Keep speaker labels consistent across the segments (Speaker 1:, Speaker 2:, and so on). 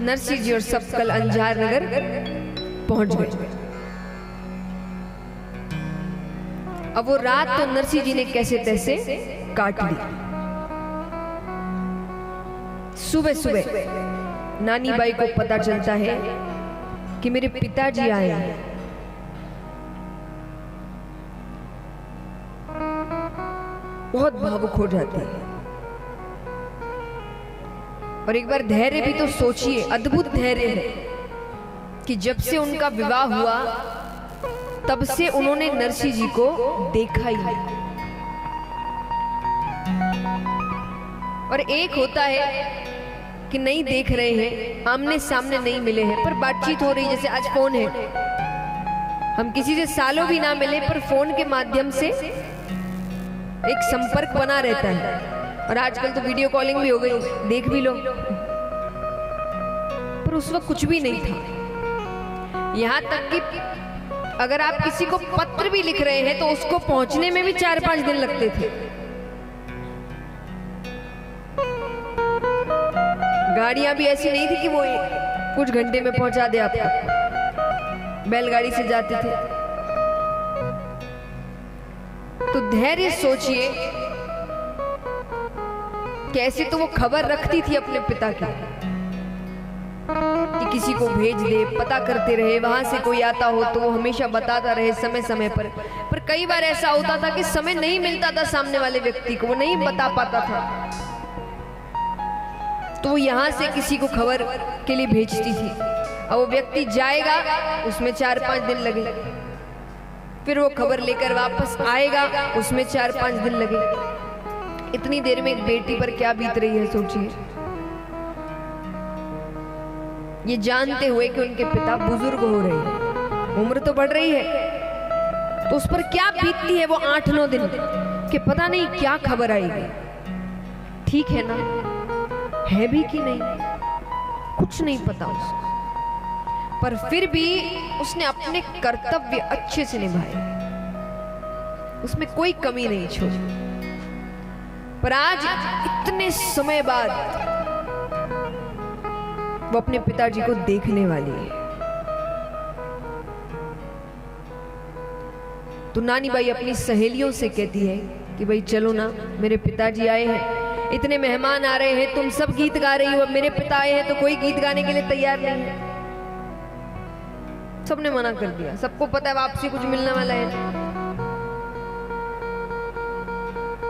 Speaker 1: नरसिंह जी और सब कल अंजार नगर पहुंच गए। अब वो रात तो नरसिंह जी ने कैसे तैसे काट ली। सुबह सुबह नानी बाई को पता चलता है कि मेरे पिताजी आए हैं। बहुत भावुक हो जाती है। और एक बार धैर्य भी तो सोचिए, अद्भुत धैर्य है कि जब से उनका विवाह हुआ तब से उन्होंने नरसिंह जी को देखा ही नहीं। और एक होता है कि नहीं देख रहे हैं, आमने सामने नहीं मिले हैं, पर बातचीत हो रही, जैसे आज फोन है, हम किसी से सालों भी ना मिले पर फोन के माध्यम से एक संपर्क बना रहता है। और आजकल तो वीडियो कॉलिंग भी हो गई, देख भी लो। पर उस वक्त कुछ भी नहीं था। यहां तक कि अगर आप किसी को पत्र भी लिख रहे हैं तो उसको पहुंचने में भी 4-5 दिन लगते थे। गाड़ियां भी ऐसी नहीं थी कि वो कुछ घंटे में पहुंचा दे आपको, बैलगाड़ी से जाते थे। तो धैर्य सोचिए, कैसे तो वो खबर रखती थी अपने पिता की कि किसी को भेज दे, पता करते रहे, वहां से कोई आता हो तो वो हमेशा बताता रहे समय समय पर कई बार ऐसा होता था कि समय नहीं मिलता था सामने वाले व्यक्ति को, वो नहीं बता पाता था, तो वो यहां से किसी को खबर के लिए भेजती थी। अब वो व्यक्ति जाएगा, उसमें 4-5 दिन लगे, फिर वो खबर लेकर वापस आएगा, उसमें 4-5 दिन लगे। इतनी देर में एक बेटी पर क्या बीत रही है सोचिए, ये जानते हुए कि उनके पिता बुजुर्ग हो रहे हैं, उम्र तो बढ़ रही है, तो उस पर क्या बीतती है वो 8-9 दिन कि पता नहीं क्या खबर आएगी, ठीक है ना, है भी कि नहीं, कुछ नहीं पता उसको। पर फिर भी उसने अपने कर्तव्य अच्छे से निभाए, उसमें कोई कमी नहीं छोड़ी। पर आज इतने समय बाद वो अपने पिताजी को देखने वाली है। तो नानी बाई अपनी सहेलियों से कहती है कि भाई चलो ना, मेरे पिताजी आए हैं, इतने मेहमान आ रहे हैं, तुम सब गीत गा रही हो, मेरे पिता आए हैं तो कोई गीत गाने के लिए तैयार नहीं है। सबने मना कर दिया, सबको पता है वापसी कुछ मिलने वाला है।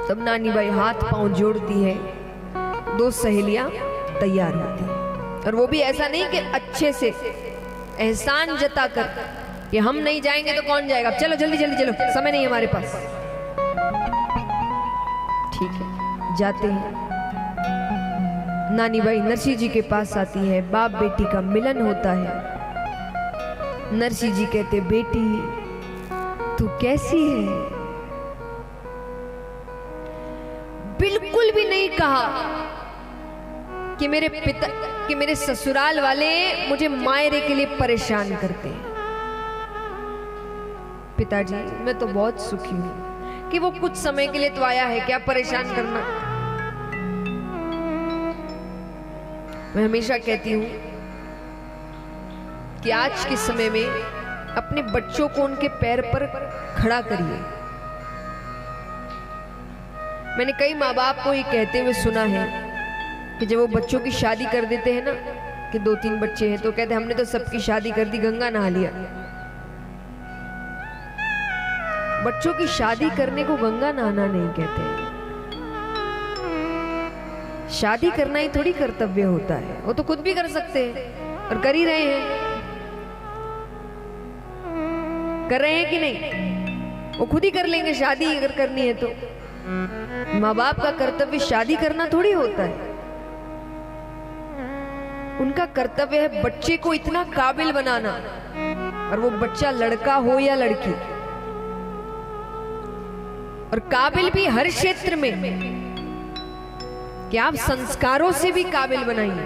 Speaker 1: तब नानी बाई हाथ पांव जोड़ती है, 2 सहेलियां तैयार होती है, और वो भी ऐसा नहीं कि अच्छे से एहसान जताकर कि हम नहीं जाएंगे तो कौन जाएगा, चलो जल्दी जल्दी चलो, समय नहीं हमारे पास। ठीक है, जाते हैं। नानी बाई नरसिंह जी के पास आती है, बाप बेटी का मिलन होता है। नरसिंह जी कहते, बेटी तू कैसी है? बिल्कुल भी नहीं कहा कि मेरे ससुराल वाले मुझे मायरे के लिए परेशान करते हैं। पिताजी मैं तो बहुत सुखी हूं कि वो कुछ समय के लिए तो आया है, क्या परेशान करना। मैं हमेशा कहती हूं कि आज के समय में अपने बच्चों को उनके पैर पर खड़ा करिए। मैंने कई माँ बाप को ये कहते हुए सुना है कि जब वो बच्चों की शादी कर देते हैं ना, कि 2-3 बच्चे हैं, तो कहते हमने तो सबकी शादी कर दी, गंगा नहा लिया। बच्चों की शादी करने को गंगा नहाना नहीं कहते। शादी करना ही थोड़ी कर्तव्य होता है, वो तो खुद भी कर सकते हैं और कर ही रहे हैं। कर रहे हैं कि नहीं? वो खुद ही कर लेंगे शादी अगर करनी है तो। माँ बाप का कर्तव्य शादी करना थोड़ी होता है, उनका कर्तव्य है बच्चे को इतना काबिल बनाना, और वो बच्चा लड़का हो या लड़की, और काबिल भी हर क्षेत्र में, कि आप संस्कारों से भी काबिल बनाइए,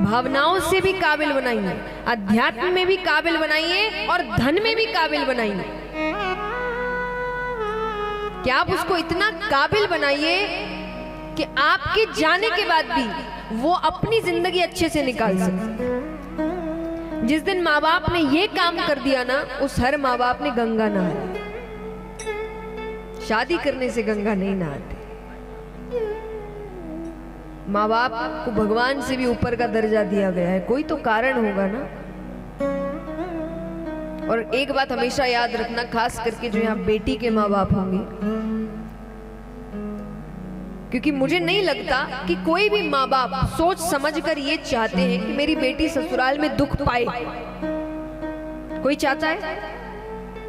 Speaker 1: भावनाओं से भी काबिल बनाइए, अध्यात्म में भी काबिल बनाइए, और धन में भी काबिल बनाइए। कि आप उसको इतना काबिल बनाइए कि आपके जाने के बाद भी वो अपनी जिंदगी अच्छे से निकाल सकता है। जिस दिन माँ बाप ने ये काम कर दिया ना, उस हर माँ बाप ने गंगा नहा ली। शादी करने से गंगा नहीं नहाते। माँ बाप को भगवान से भी ऊपर का दर्जा दिया गया है, कोई तो कारण होगा ना। और एक बात हमेशा याद रखना, खास करके जो यहाँ बेटी के माँ बाप होंगे, क्योंकि मुझे नहीं लगता कि कोई भी माँ बाप सोच समझकर ये चाहते हैं कि मेरी बेटी ससुराल में दुख पाए। कोई चाहता है?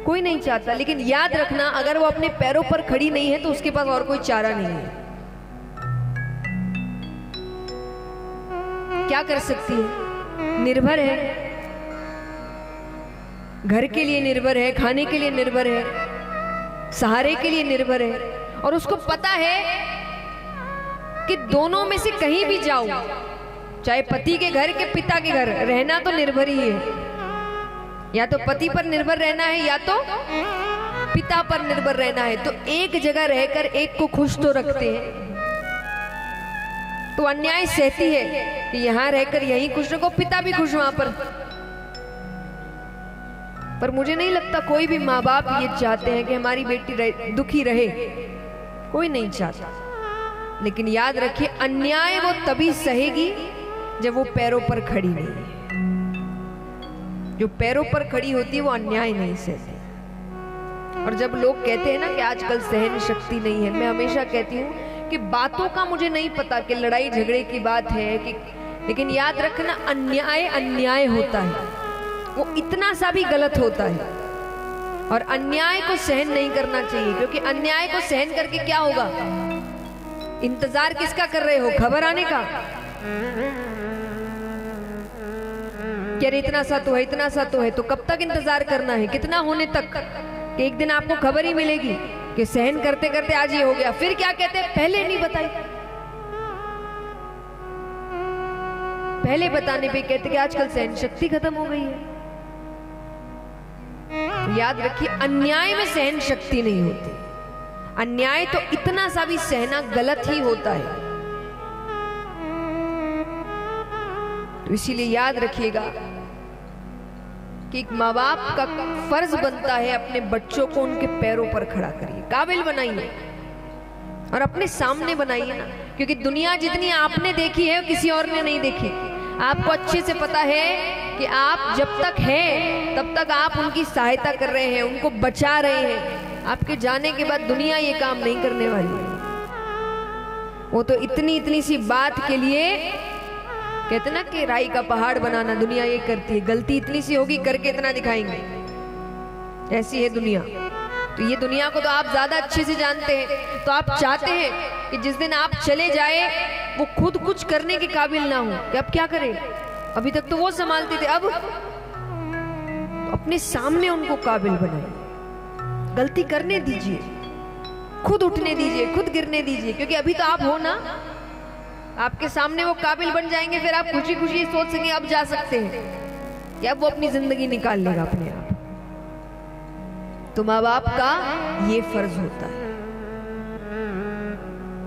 Speaker 1: कोई नहीं चाहता। लेकिन याद रखना, अगर वो अपने पैरों पर खड़ी नहीं है तो उसके पास और कोई चारा नहीं है। क्या कर सकती है? निर्भर है, घर के लिए निर्भर है, खाने के लिए निर्भर है, सहारे के लिए निर्भर है। और उसको पता है कि दोनों में से कहीं भी जाओ, चाहे पति के घर के पिता के घर, रहना तो निर्भर ही है। या तो पति पर निर्भर रहना है या तो पिता पर निर्भर रहना है। तो एक जगह रहकर एक को खुश तो रखते हैं, तो अन्याय सहती है कि यहां रहकर यहीं खुश रखो, पिता भी खुश वहां पर मुझे नहीं लगता कोई भी माँ बाप ये चाहते हैं कि हमारी बेटी दुखी रहे। कोई नहीं चाहता। लेकिन याद रखिए, अन्याय वो तभी सहेगी जब वो पैरों पर खड़ी नहीं है। जो पैरों पर खड़ी होती है वो अन्याय नहीं सहती। और जब लोग कहते हैं ना कि आजकल सहन शक्ति नहीं है, मैं हमेशा कहती हूँ कि बातों का मुझे नहीं पता कि लड़ाई झगड़े की बात है कि, लेकिन याद रखना, अन्याय अन्याय होता है, वो इतना सा भी गलत होता है। और अन्याय को सहन नहीं करना चाहिए, क्योंकि अन्याय को सहन करके क्या होगा? इंतजार किसका कर रहे हो? खबर आने का। क्या इतना सा तो है, इतना सा तो है, तो कब तक इंतजार करना है? कितना होने तक कि एक दिन आपको खबर ही मिलेगी कि सहन करते करते आज ये हो गया। फिर क्या कहते हैं? पहले नहीं बताई। पहले बताने पे कहते कि आजकल सहन शक्ति खत्म हो गई है। याद रखिए, अन्याय में सहन शक्ति नहीं होती। अन्याय तो इतना सा भी सहना गलत ही होता है। तो इसीलिए याद रखिएगा कि एक माँ बाप का फर्ज बनता है अपने बच्चों को उनके पैरों पर खड़ा करिए, काबिल बनाइए और अपने सामने बनाइए ना। क्योंकि दुनिया जितनी आपने देखी है किसी और ने नहीं देखी। आपको अच्छे से पता है कि आप जब तक हैं तब तक आप उनकी सहायता कर रहे हैं, उनको बचा रहे हैं। आपके जाने के बाद दुनिया ये काम नहीं करने वाली है। वो तो इतनी इतनी सी बात के लिए कहते ना कि राई का पहाड़ बनाना दुनिया ये करती है। गलती इतनी सी होगी, करके इतना दिखाएंगे। ऐसी है दुनिया। तो ये दुनिया को तो आप ज्यादा अच्छे से जानते हैं। तो आप चाहते हैं कि जिस दिन आप चले जाए वो खुद कुछ करने के काबिल ना हो कि अब क्या करें। अभी तक तो वो संभालते थे, अब तो अपने सामने उनको काबिल बनाइए। गलती करने दीजिए, खुद उठने दीजिए, खुद गिरने दीजिए। क्योंकि अभी तो आप हो ना, आपके सामने वो काबिल बन जाएंगे, फिर आप खुशी खुशी सोच सकेंगे अब जा सकते हैं, या वो अपनी जिंदगी निकाल लेगा अपने आप। तो माँ बाप का ये फर्ज होता है।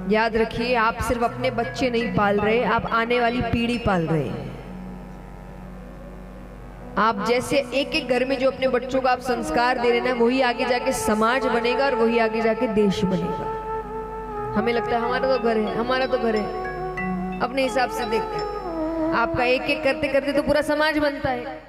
Speaker 1: याद रखिए, आप सिर्फ अपने बच्चे नहीं पाल रहे, आप आने वाली पीढ़ी पाल रहे हैं। आप जैसे एक एक घर में जो अपने बच्चों को आप संस्कार दे रहे हैं, वही आगे जाके समाज बनेगा और वही आगे जाके देश बनेगा। हमें लगता है हमारा तो घर है, हमारा तो घर है। अपने हिसाब से देखते हैं, आपका एक एक करते करते तो पूरा समाज बनता है।